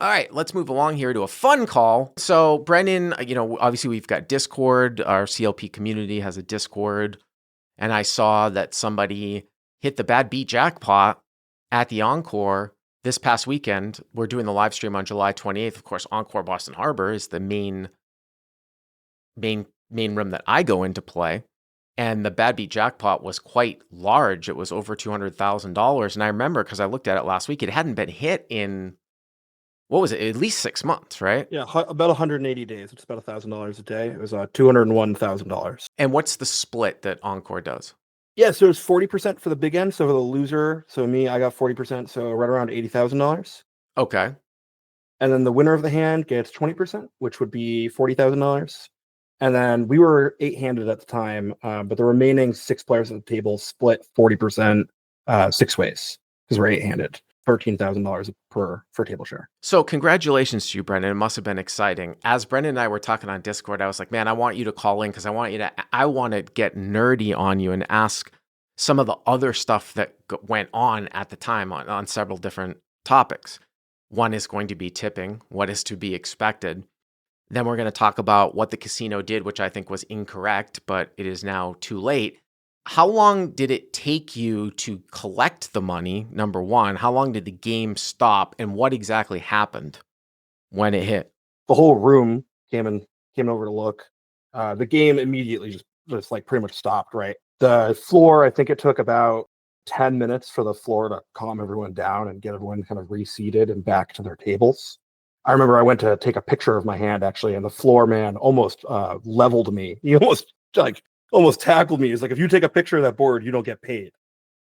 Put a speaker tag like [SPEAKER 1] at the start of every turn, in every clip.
[SPEAKER 1] All right, let's move along here to a fun call. So, Brendan, obviously we've got Discord. Our CLP community has a Discord. And I saw that somebody hit the bad beat jackpot at the Encore this past weekend. We're doing the live stream on July 28th. Of course, Encore Boston Harbor is the main room that I go in to play. And the bad beat jackpot was quite large. It was over $200,000. And I remember because I looked at it last week, it hadn't been hit in, what was it, at least 6 months, right?
[SPEAKER 2] Yeah, about 180 days. It's about $1,000 a day. It was $201,000.
[SPEAKER 1] And what's the split that Encore does?
[SPEAKER 2] Yeah, so it's 40% for the big end. So for the loser, so me, I got 40%, so right around $80,000.
[SPEAKER 1] Okay.
[SPEAKER 2] And then the winner of the hand gets 20%, which would be $40,000. And then we were 8-handed at the time, but the remaining 6 players at the table split 40% 6 ways because we're 8-handed. $13,000 per table share.
[SPEAKER 1] So congratulations to you, Brendan. It must have been exciting. As Brendan and I were talking on Discord, I was like, man, I want you to call in because I want to get nerdy on you and ask some of the other stuff that went on at the time on several different topics. One is going to be tipping, what is to be expected. Then we're going to talk about what the casino did, which I think was incorrect, but it is now too late. How long did it take you to collect the money, number one? How long did the game stop, and what exactly happened when it hit?
[SPEAKER 2] The whole room came over to look. The game immediately just like pretty much stopped, right? The floor, I think it took about 10 minutes for the floor to calm everyone down and get everyone kind of reseated and back to their tables. I remember I went to take a picture of my hand, actually, and the floor man almost leveled me. He almost tackled me. He's like, if you take a picture of that board, you don't get paid.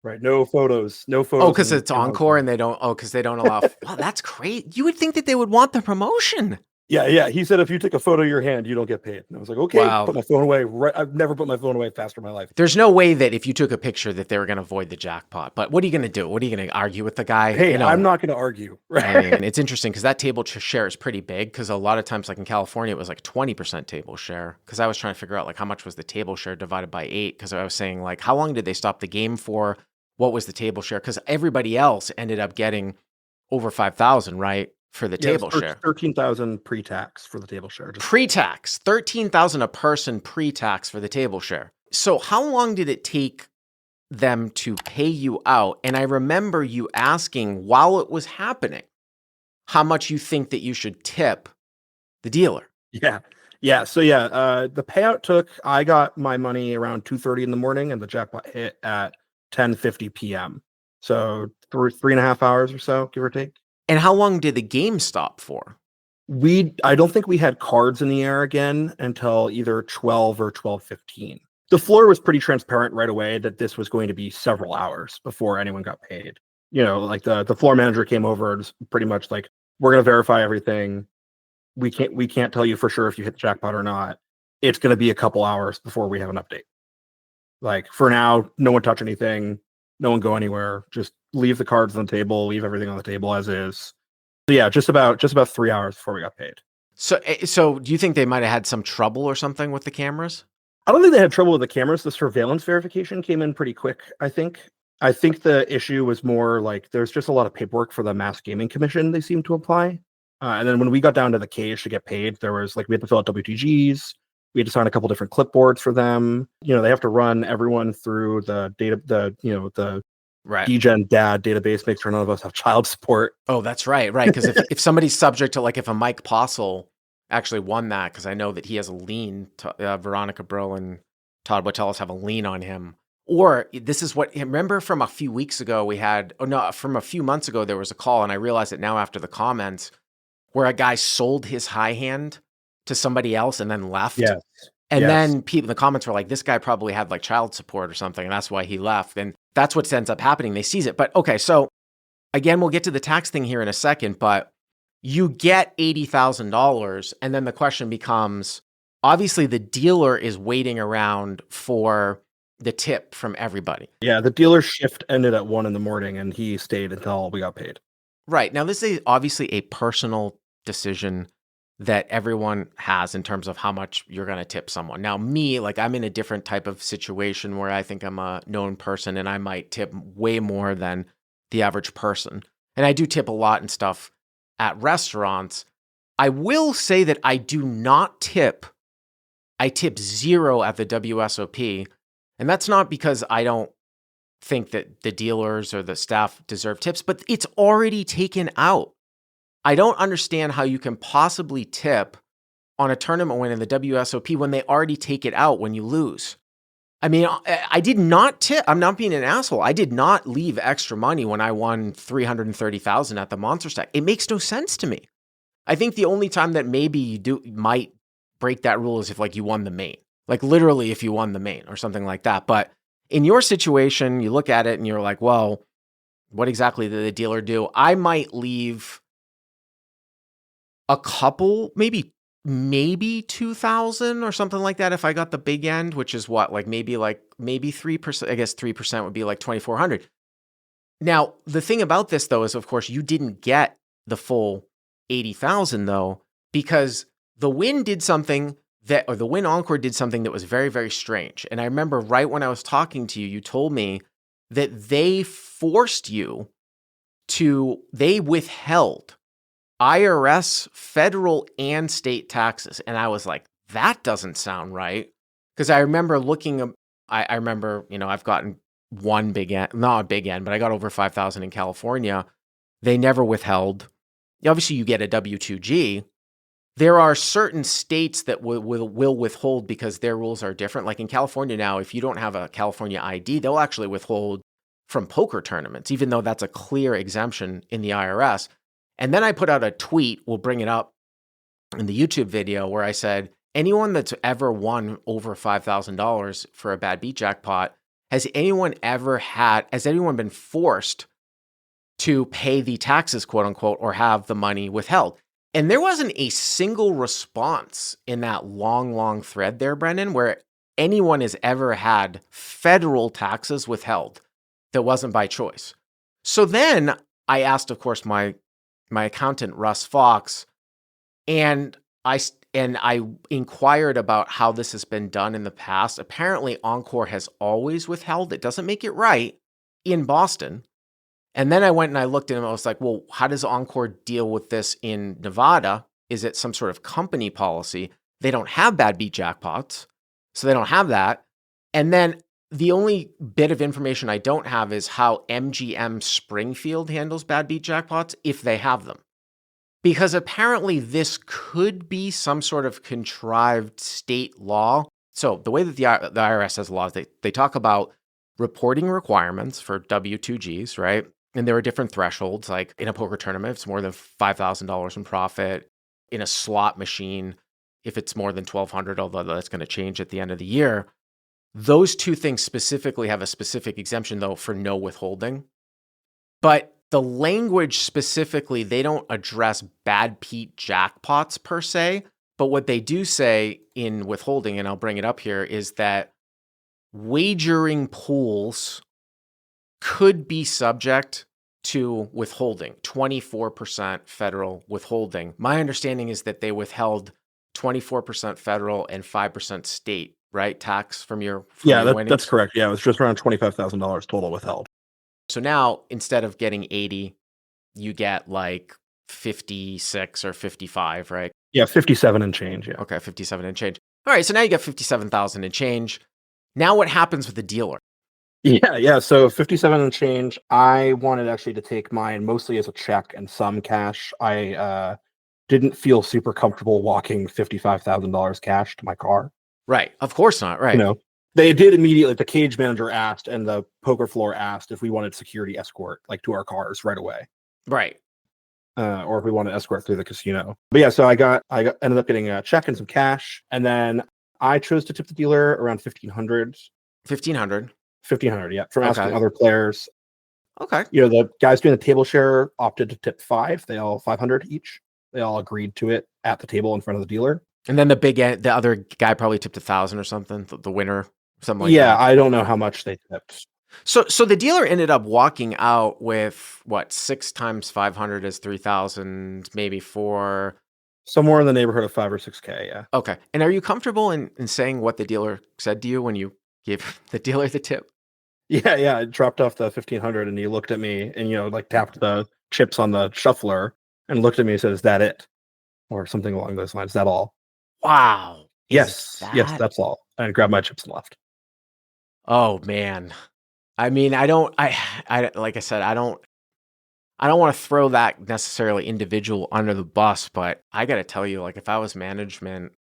[SPEAKER 2] Right? No photos.
[SPEAKER 1] Oh, because it's Encore and they don't. Oh, because they don't allow. Wow, that's great. You would think that they would want the promotion.
[SPEAKER 2] Yeah. He said if you take a photo of your hand, you don't get paid. And I was like, okay, wow. Put my phone away. I've never put my phone away faster in my life.
[SPEAKER 1] There's no way that if you took a picture that they were going to void the jackpot. But what are you going to do? What are you going to argue with the guy?
[SPEAKER 2] Hey, I'm not going to argue. Right?
[SPEAKER 1] I mean, it's interesting because that table share is pretty big. Because a lot of times, like in California, it was like 20% table share. Because I was trying to figure out like how much was the table share divided by 8. Because I was saying like how long did they stop the game for? What was the table share? Because everybody else ended up getting over 5,000, right? For the table share.
[SPEAKER 2] 13,000 pre-tax for the table share.
[SPEAKER 1] Pre-tax, 13,000 a person pre-tax for the table share. So how long did it take them to pay you out? And I remember you asking while it was happening, how much you think that you should tip the dealer.
[SPEAKER 2] Yeah. So the payout I got my money around 2:30 in the morning and the jackpot hit at 10:50 p.m. So 3.5 hours or so, give or take.
[SPEAKER 1] And how long did the game stop for?
[SPEAKER 2] I don't think we had cards in the air again until either 12 or 12:15. The floor was pretty transparent right away that this was going to be several hours before anyone got paid. Like the floor manager came over and was pretty much like, we're going to verify everything. We can't tell you for sure if you hit the jackpot or not. It's going to be a couple hours before we have an update. Like for now, no one touch anything. No one go anywhere. Just leave the cards on the table. Leave everything on the table as is. So yeah, just about 3 hours before we got paid.
[SPEAKER 1] So do you think they might have had some trouble or something with the cameras?
[SPEAKER 2] I don't think they had trouble with the cameras. The surveillance verification came in pretty quick, I think. I think the issue was more like there's just a lot of paperwork for the Mass Gaming Commission they seem to apply. And then when we got down to the cage to get paid, there was like we had to fill out WTGs. We had to sign a couple different clipboards for them. They have to run everyone through the data, the
[SPEAKER 1] right.
[SPEAKER 2] DGen dad database, make sure none of us have child support.
[SPEAKER 1] Oh, that's right. Because if somebody's subject to like if a Mike Possel actually won that, because I know that he has a lien, Veronica Brill and Todd Watellis have a lien on him. Or this is what, remember from a few weeks ago from a few months ago, there was a call and I realized it now after the comments where a guy sold his high hand to somebody else and then left.
[SPEAKER 2] Yes.
[SPEAKER 1] And then people in the comments were like, this guy probably had like child support or something, and that's why he left. And that's what ends up happening. They seize it. But okay, so again, we'll get to the tax thing here in a second, but you get $80,000. And then the question becomes, obviously the dealer is waiting around for the tip from everybody.
[SPEAKER 2] Yeah, the dealer's shift ended at 1 a.m. and he stayed until we got paid.
[SPEAKER 1] Right. Now, this is obviously a personal decision that everyone has in terms of how much you're going to tip someone. Now, me, like I'm in a different type of situation where I think I'm a known person and I might tip way more than the average person. And I do tip a lot and stuff at restaurants. I will say that I do not tip. I tip 0 at the WSOP. And that's not because I don't think that the dealers or the staff deserve tips, but it's already taken out. I don't understand how you can possibly tip on a tournament win in the WSOP when they already take it out when you lose. I mean, I did not tip. I'm not being an asshole. I did not leave extra money when I won $330,000 at the Monster Stack. It makes no sense to me. I think the only time that maybe you might break that rule is if like you won the main, like literally if you won the main or something like that. But in your situation, you look at it and you're like, well, what exactly did the dealer do? I might leave a couple, maybe 2,000 or something like that if I got the big end, which is what, maybe 3%. I guess 3% would be like 2,400. Now, the thing about this though is, of course, you didn't get the full 80,000 though, because the Win did something the Win Encore did something that was very, very strange. And I remember right when I was talking to you, you told me that they forced you they withheld IRS, federal, and state taxes. And I was like, that doesn't sound right. Because I remember I remember, I've gotten one big end, not a big end, but I got over 5,000 in California. They never withheld. Obviously, you get a W-2G. There are certain states that will withhold because their rules are different. Like in California now, if you don't have a California ID, they'll actually withhold from poker tournaments, even though that's a clear exemption in the IRS. And then I put out a tweet, we'll bring it up in the YouTube video, where I said, anyone that's ever won over $5,000 for a bad beat jackpot, has anyone been forced to pay the taxes, quote unquote, or have the money withheld? And there wasn't a single response in that long, long thread there, Brendan, where anyone has ever had federal taxes withheld that wasn't by choice. So then I asked, of course, my accountant, Russ Fox, and I inquired about how this has been done in the past. Apparently, Encore has always withheld. It doesn't make it right in Boston. And then I went and I looked at him. I was like, well, how does Encore deal with this in Nevada? Is it some sort of company policy? They don't have bad beat jackpots, so they don't have that. And then the only bit of information I don't have is how MGM Springfield handles bad beat jackpots, if they have them. Because apparently this could be some sort of contrived state law. So the way that the IRS has laws, they talk about reporting requirements for W-2Gs, right? And there are different thresholds, like in a poker tournament, if it's more than $5,000 in profit. In a slot machine, if it's more than $1,200, although that's going to change at the end of the year. Those two things specifically have a specific exemption, though, for no withholding. But the language specifically, they don't address bad beat jackpots per se. But what they do say in withholding, and I'll bring it up here, is that wagering pools could be subject to withholding, 24% federal withholding. My understanding is that they withheld 24% federal and 5% state, right? Tax from your winnings.
[SPEAKER 2] That's correct. Yeah, it was just around $25,000 total withheld.
[SPEAKER 1] So now instead of getting 80, you get like 56 or 55, right?
[SPEAKER 2] Yeah, 57 and change. Yeah.
[SPEAKER 1] Okay, 57 and change. All right, so now you got 57,000 and change. Now what happens with the dealer?
[SPEAKER 2] Yeah. So 57 and change. I wanted actually to take mine mostly as a check and some cash. I didn't feel super comfortable walking $55,000 cash to my car.
[SPEAKER 1] Right. Of course not. Right.
[SPEAKER 2] They did immediately. The cage manager asked, and the poker floor asked if we wanted security escort, like to our cars right away.
[SPEAKER 1] Right.
[SPEAKER 2] Or if we wanted escort through the casino. But yeah, so I ended up getting a check and some cash, and then I chose to tip the dealer around $1,500. $1,500, yeah, from asking other players.
[SPEAKER 1] Okay.
[SPEAKER 2] The guys doing the table share opted to tip $5. They all $500 each. They all agreed to it at the table in front of the dealer.
[SPEAKER 1] And then the other guy probably tipped 1,000 or something. The winner, something like that.
[SPEAKER 2] Yeah, I don't know how much they tipped.
[SPEAKER 1] So the dealer ended up walking out with what, 6 times 500 is 3,000, maybe 4.
[SPEAKER 2] Somewhere in the neighborhood of 5 or 6K. Yeah.
[SPEAKER 1] Okay. And are you comfortable in saying what the dealer said to you when you gave the dealer the tip?
[SPEAKER 2] Yeah. I dropped off the $1,500 and he looked at me and, tapped the chips on the shuffler. and looked at me and said, "Is that it?" Or something along those lines. Is that all?
[SPEAKER 1] Wow. Is
[SPEAKER 2] Yes,
[SPEAKER 1] that?
[SPEAKER 2] that's all. And grabbed my chips and left.
[SPEAKER 1] Oh man. I mean, I like I said, I don't want to throw that necessarily individual under the bus, but I got to tell you, like if I was management,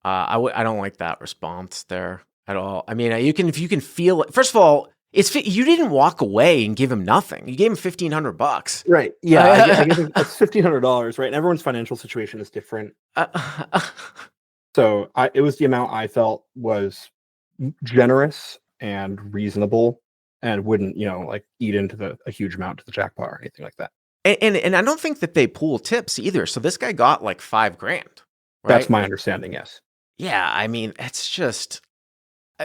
[SPEAKER 1] I don't like that response there at all. I mean, if you can feel it. First of all, you didn't walk away and give him nothing. You gave him $1,500.
[SPEAKER 2] Right. Yeah. I guess it's $1,500, right? And everyone's financial situation is different. So it was the amount I felt was generous and reasonable, and wouldn't, like eat into a huge amount to the jackpot or anything like that.
[SPEAKER 1] And I don't think that they pool tips either. So this guy got like $5,000,
[SPEAKER 2] That's
[SPEAKER 1] right?
[SPEAKER 2] my understanding. Yes.
[SPEAKER 1] Yeah, I mean, it's just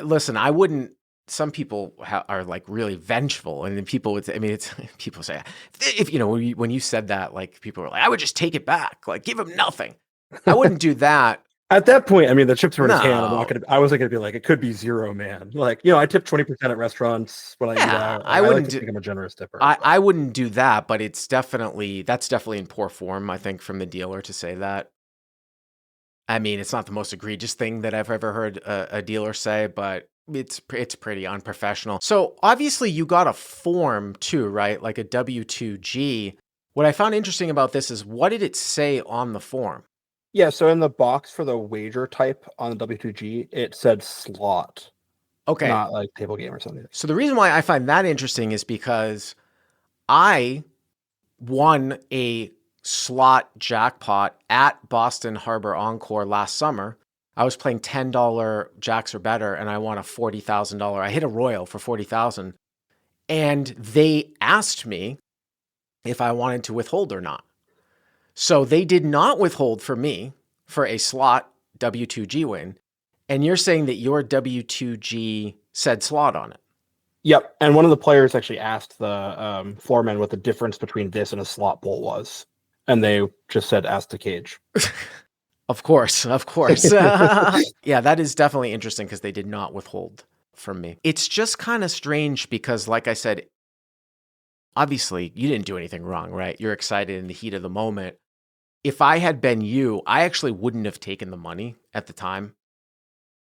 [SPEAKER 1] listen. I wouldn't. Some people are like really vengeful, and then people would. I mean, it's people say if when you said that, like people were like, I would just take it back, like give him nothing. I wouldn't do that.
[SPEAKER 2] At that point, I mean, the chips were in his hand.
[SPEAKER 1] No.
[SPEAKER 2] I wasn't gonna be like, it could be zero, man. Like, I tip 20% at restaurants when I eat
[SPEAKER 1] Yeah,
[SPEAKER 2] out.
[SPEAKER 1] I
[SPEAKER 2] Like,
[SPEAKER 1] wouldn't
[SPEAKER 2] like to
[SPEAKER 1] do.
[SPEAKER 2] think I'm a generous tipper.
[SPEAKER 1] I wouldn't do that, but that's definitely in poor form. I think from the dealer to say that. I mean, it's not the most egregious thing that I've ever heard a dealer say, but it's pretty unprofessional. So obviously you got a form too, right? Like a W-2G. What I found interesting about this is, what did it say on the form?
[SPEAKER 2] Yeah, so in the box for the wager type on the W2G, it said slot,
[SPEAKER 1] Okay.
[SPEAKER 2] not like table game or something.
[SPEAKER 1] So the reason why I find that interesting is because I won a slot jackpot at Boston Harbor Encore last summer. I was playing $10 jacks or better, and I won a $40,000. I hit a royal for $40,000, and they asked me if I wanted to withhold or not. So they did not withhold for me for a slot W2G win, and you're saying that your W2G said slot on it.
[SPEAKER 2] Yep, and one of the players actually asked the floorman what the difference between this and a slot bowl was, and they just said, "Ask the cage."
[SPEAKER 1] Of course. Yeah, that is definitely interesting because they did not withhold from me. It's just kind of strange because, like I said, obviously you didn't do anything wrong, right? You're excited in the heat of the moment. If I had been you, I actually wouldn't have taken the money at the time,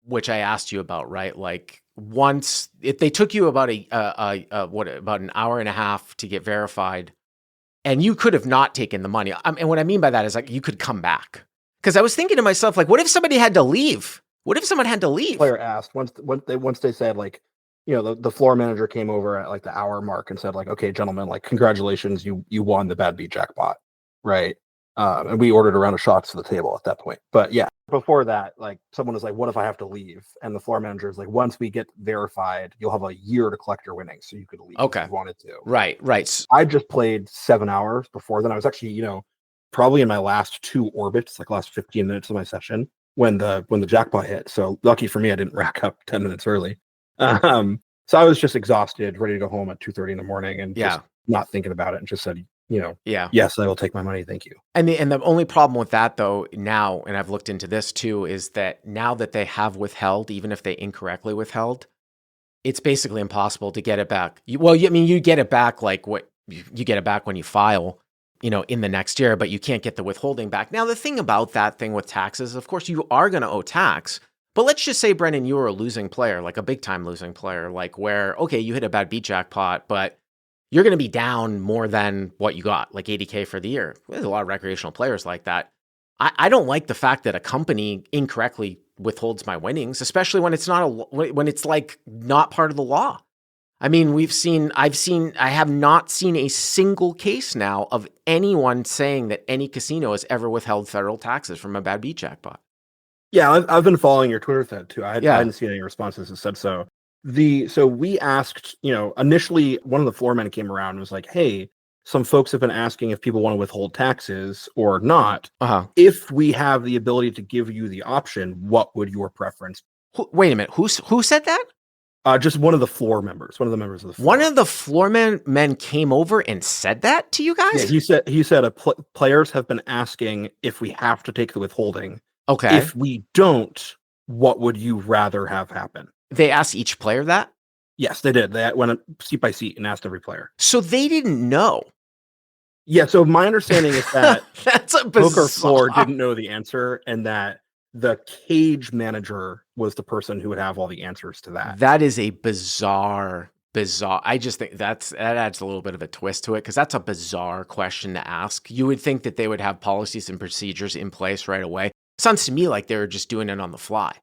[SPEAKER 1] which I asked you about, right? Like once, if they took you about about an hour and a half to get verified, and you could have not taken the money. And what I mean by that is like you could come back. Because I was thinking to myself, like, what if somebody had to leave? What if someone had to leave?
[SPEAKER 2] Player asked once they said, like, the floor manager came over at like the hour mark and said, like, "Okay, gentlemen, like, congratulations, you won the bad beat jackpot," right? And we ordered a round of shots to the table at that point. But yeah, before that, like, someone was like, "What if I have to leave?" And the floor manager is like, "Once we get verified, you'll have a year to collect your winnings, so you could leave if you wanted to."
[SPEAKER 1] Right.
[SPEAKER 2] I just played 7 hours before then. I was actually, probably in my last 2 orbits, like last 15 minutes of my session when the jackpot hit. So lucky for me, I didn't rack up 10 minutes early. So I was just exhausted, ready to go home at 2:30 in the morning, and just not thinking about it, and just said, yes, I will take my money. Thank you.
[SPEAKER 1] And the only problem with that, though, now, and I've looked into this too, is that now that they have withheld, even if they incorrectly withheld, it's basically impossible to get it back. You get it back like what you get it back when you file, in the next year, but you can't get the withholding back. Now, the thing about that thing with taxes, of course, you are going to owe tax. But let's just say, Brendan, you were a losing player, like a big time losing player, like where, okay, you hit a bad beat jackpot, but you're going to be down more than what you got, like $80K for the year. There's a lot of recreational players like that. I don't like the fact that a company incorrectly withholds my winnings, especially when it's when it's like not part of the law. I mean, I have not seen a single case now of anyone saying that any casino has ever withheld federal taxes from a bad beat jackpot.
[SPEAKER 2] Yeah, I've been following your Twitter thread too. I hadn't seen any responses that said so. So we asked, initially one of the floor men came around and was like, "Hey, some folks have been asking if people want to withhold taxes or not. If we have the ability to give you the option, what would your preference?"
[SPEAKER 1] Wait a minute. Who said that?
[SPEAKER 2] Just one of the floor members. One of the members of the floor.
[SPEAKER 1] One of the floor men came over and said that to you guys?
[SPEAKER 2] Yeah, he said players have been asking if we have to take the withholding.
[SPEAKER 1] Okay.
[SPEAKER 2] If we don't, what would you rather have happen?
[SPEAKER 1] They asked each player that?
[SPEAKER 2] Yes, they did. They went seat by seat and asked every player.
[SPEAKER 1] So they didn't know.
[SPEAKER 2] Yeah, so my understanding is that
[SPEAKER 1] That's a
[SPEAKER 2] Poker Floor
[SPEAKER 1] bizarre.
[SPEAKER 2] didn't know the answer, and that the cage manager was the person who would have all the answers to that.
[SPEAKER 1] That is a bizarre. I just think that adds a little bit of a twist to it, because that's a bizarre question to ask. You would think that they would have policies and procedures in place right away. Sounds to me like they were just doing it on the fly,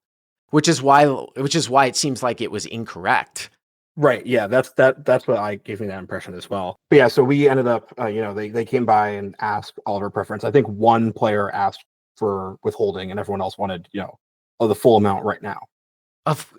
[SPEAKER 1] which is why it seems like it was incorrect.
[SPEAKER 2] Right. Yeah, that's what I gave me that impression as well. But yeah, so we ended up, they came by and asked all of our preference. I think one player asked for withholding, and everyone else wanted, the full amount right now.
[SPEAKER 1] Of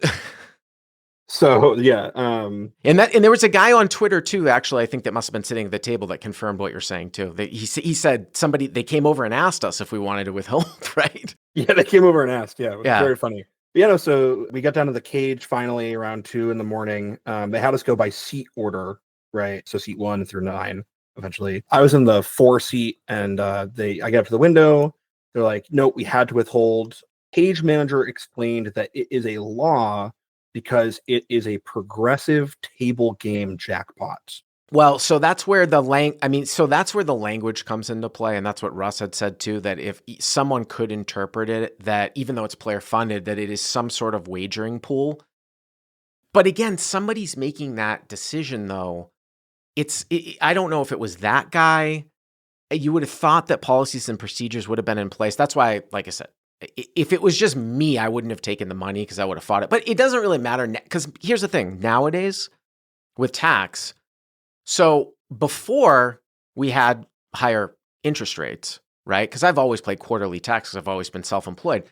[SPEAKER 2] So yeah,
[SPEAKER 1] and there was a guy on Twitter too, actually, I think that must have been sitting at the table that confirmed what you're saying too. That he said they came over and asked us if we wanted to withhold, right?
[SPEAKER 2] yeah, they came over and asked. Yeah, it was
[SPEAKER 1] Yeah.
[SPEAKER 2] very funny. But yeah, no, so we got down to the cage finally around 2 in the morning. They had us go by seat order, right? So seat 1 through 9. Eventually, I was in the 4 seat, and I got up to the window. They're like, "No, we had to withhold." Cage manager explained that it is a law because it is a progressive table game jackpot.
[SPEAKER 1] Well, so that's where the language comes into play, and that's what Russ had said too, that if someone could interpret it, that even though it's player funded, that it is some sort of wagering pool. But again, somebody's making that decision though. I don't know if it was that guy. You would have thought that policies and procedures would have been in place. That's why, like I said, if it was just me, I wouldn't have taken the money because I would have fought it. But it doesn't really matter, because here's the thing. Nowadays, with tax, so before we had higher interest rates, right? Because I've always played quarterly tax because I've always been self-employed.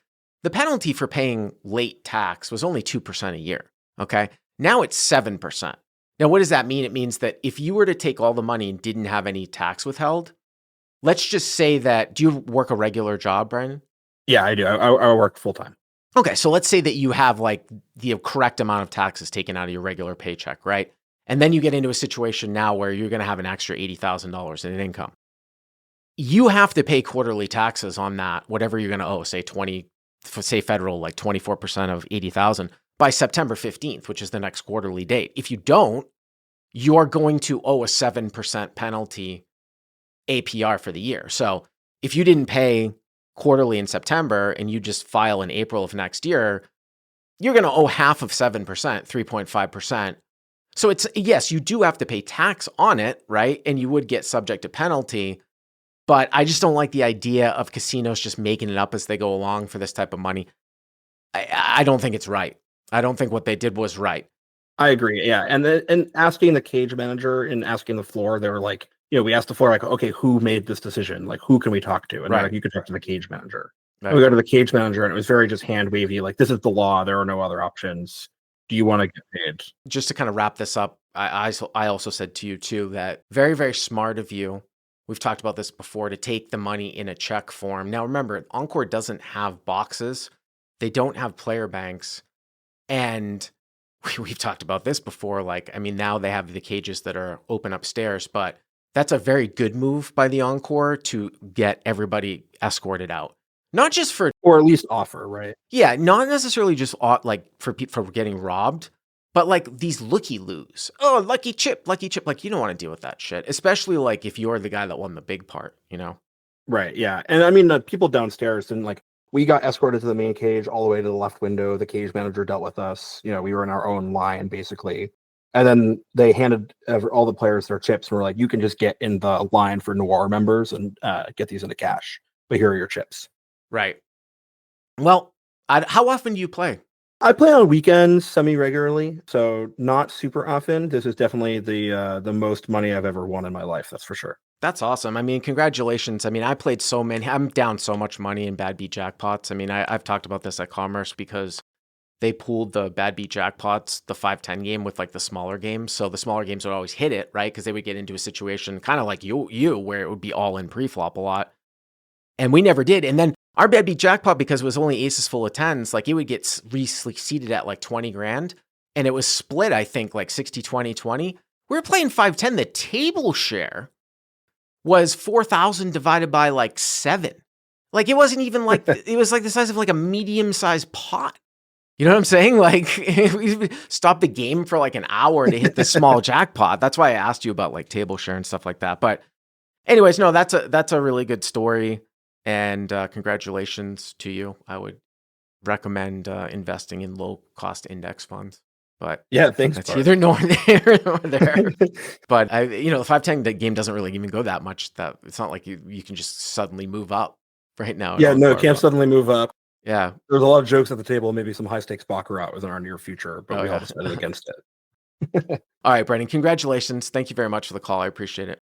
[SPEAKER 1] The penalty for paying late tax was only 2% a year, okay? Now it's 7%. Now, what does that mean? It means that if you were to take all the money and didn't have any tax withheld, let's just say that, do you work a regular job, Brian?
[SPEAKER 2] Yeah, I do. I work full time.
[SPEAKER 1] Okay, so let's say that you have like the correct amount of taxes taken out of your regular paycheck, right? And then you get into a situation now where you're going to have an extra $80,000 in income. You have to pay quarterly taxes on that, whatever you're going to owe, say federal, like 24% of 80,000 by September 15th, which is the next quarterly date. If you don't, you're going to owe a 7% penalty APR for the year. So if you didn't pay quarterly in September and you just file in April of next year, you're going to owe half of 7%, 3.5%. So yes, you do have to pay tax on it, right? And you would get subject to penalty. But I just don't like the idea of casinos just making it up as they go along for this type of money. I don't think it's right. I don't think what they did was right.
[SPEAKER 2] I agree. Yeah. And asking the cage manager and asking the floor, they were like, we asked the floor, like, okay, who made this decision? Like, who can we talk to? And they're like, you could talk to the cage manager. Right. We go to the cage manager, and it was very just hand wavy. Like, this is the law. There are no other options. Do you want to get paid?
[SPEAKER 1] Just to kind of wrap this up, I also said to you too that very, very smart of you. We've talked about this before, to take the money in a check form. Now, remember, Encore doesn't have boxes. They don't have player banks. And we've talked about this before. Now they have the cages that are open upstairs, but that's a very good move by the Encore to get everybody escorted out. Not just for...
[SPEAKER 2] Or at least offer, right?
[SPEAKER 1] Yeah, not necessarily just for getting robbed, but like these looky-loos. Oh, lucky chip. Like, you don't want to deal with that shit, especially like if you're the guy that won the big part,
[SPEAKER 2] Right, yeah. And the people downstairs, and like, we got escorted to the main cage all the way to the left window. The cage manager dealt with us. We were in our own line, basically. And then they handed all the players their chips and were like, you can just get in the line for Noir members and get these into cash. But here are your chips.
[SPEAKER 1] Right. Well, how often do you play?
[SPEAKER 2] I play on weekends semi-regularly, so not super often. This is definitely the most money I've ever won in my life, that's for sure.
[SPEAKER 1] That's awesome. Congratulations. I played so many. I'm down so much money in bad beat jackpots. I've talked about this at Commerce because they pooled the bad beat jackpots, the 5-10 game, with like the smaller games. So the smaller games would always hit it, right? Because they would get into a situation kind of like you, where it would be all in pre-flop a lot. And we never did. And then our bad beat jackpot, because it was only aces full of tens, like it would get seated at like 20 grand. And it was split, I think, like 60, 20, 20. We were playing 5-10. The table share was 4,000 divided by like 7. Like it wasn't even like, it was like the size of like a medium-sized pot. You know what I'm saying? Like we stopped the game for like an hour to hit the small jackpot. That's why I asked you about like table share and stuff like that. But Anyways, no, that's a really good story, and congratulations to you. I would recommend investing in low cost index funds, but
[SPEAKER 2] Yeah, thanks,
[SPEAKER 1] that's
[SPEAKER 2] Bart.
[SPEAKER 1] either nor here nor there. But the 510 the game doesn't really even go that much. That it's not like you can just suddenly move up right now at
[SPEAKER 2] Yeah, no,
[SPEAKER 1] Encore.
[SPEAKER 2] can't suddenly move up.
[SPEAKER 1] Yeah.
[SPEAKER 2] There's a lot of jokes at the table, maybe some high stakes baccarat was in our near future, but
[SPEAKER 1] Oh
[SPEAKER 2] we all
[SPEAKER 1] yeah.
[SPEAKER 2] decided against it.
[SPEAKER 1] All right, Brendan. Congratulations. Thank you very much for the call. I appreciate it.